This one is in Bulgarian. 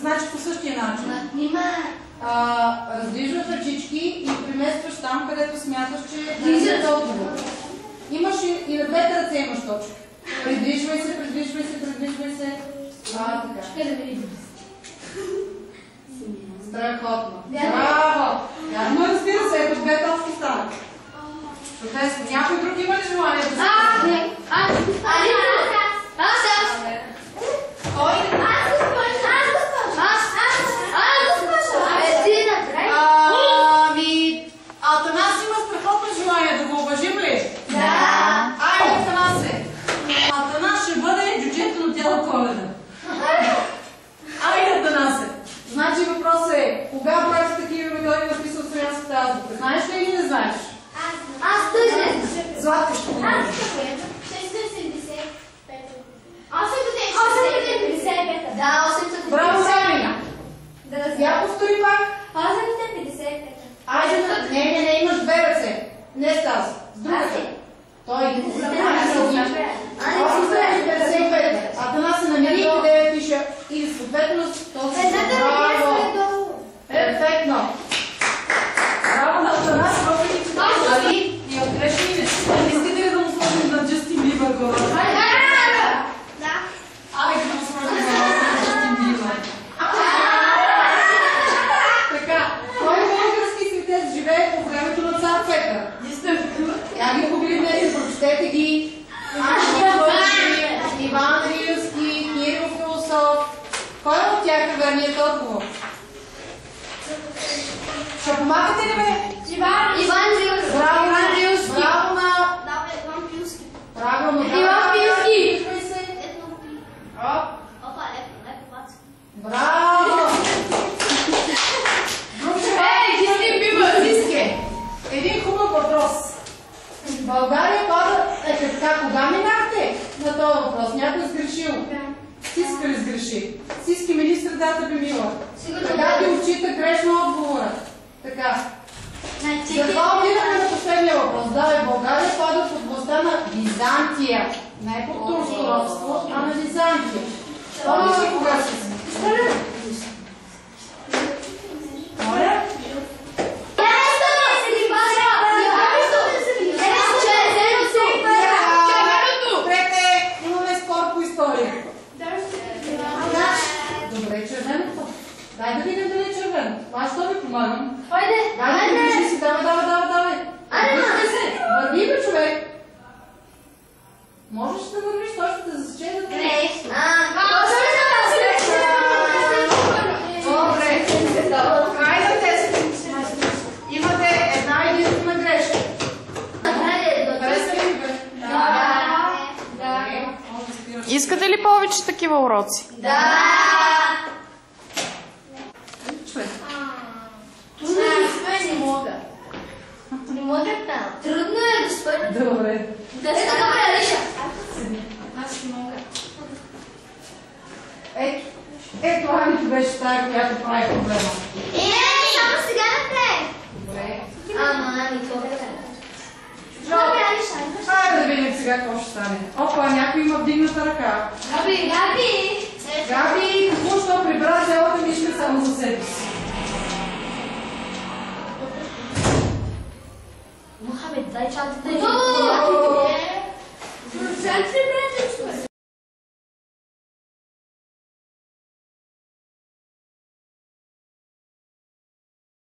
Значи по същия начин. Раздвижваш ръчички и преместваш там, където смяташ, че е отговор. Имаш и на двете ръце имаш точка. Придвижвай се, придвижвай се, придвижвай се. Така. Страхотно. Браво! Но разбира се, ето две точки станат. Чудесно. Някой друг има ли желание да се прави? Кой? Атанас има страхотно желание, да го уважим ли? Да! Айде, Атанасе! Атанас ще бъде джуджето на Дядо Коледа. Айде, Атанасе! Значи въпросът е, кога правиш такива методи написал в славянската азбука? Знаеш ли или не знаеш? Аз тъжен. Златка ще го Аз 675. 855. Да, 855. Браво, Самина! Я повтори пак. 855. Айде, не, имаш две ръце. Не с тази, с другата. Той ги се 855. Атанас се намери къде пише и съответно този браво. Перфектно. Браво на Атанас, въпреки че Али и отгрешни не. Искате ли да му сложим на Джастин Бибър горе? Да. Айде да му сложим на Джастин Бибър. Така, кой български светец живее по времето на цар Петър? Я ги погледнете, прочетете ги. Иван Рилски, Кирил Философ. Кой от тях е верният отговор? Ще помагате ли бе? Иван Рилски. Браво на Рилски. Браво на... Иван Пилски. Правилно. Иван Пилски. Опа, браво! Един хубав въпрос. България пада... Така, кога минахте на този въпрос? Някой сгрешил? Сиска ли сгреши? Сиски министр дата би мила. Сега ти отчита грешно отговора. Така. Затова отидахме на последния въпрос. Да, България пада под властта на Византия. Не под турско робство, а на Византия. Спомни си кога ще си? Моля? Имаме спор по история. Добре, червеното. Дай да видим дали е червено. Аз ще ви помагам. Дай да вижи си. Давай. Вижте се. Върви бе, човек. Можеш да вървиш, той ще те засече да те... Добре. Край на тест. Имате една единствена грешка. Хареса ли бе? Да. Искате ли повече такива уроци? Да! Трудно е да спе, не мога. Не мога там. Трудно е да спе. Добре. Да се добре реша. Аз не мога. Ето Анито беше тая, която прави проблема. Само сега не те. Добре. Ама, Ани, това е. Хайде да видим сега какво ще стане. Опа, някой има вдигната ръка. Габи! Габи, току-що прибра цялата мишка само за себе си. Мохамед, дай чантата. О! Центри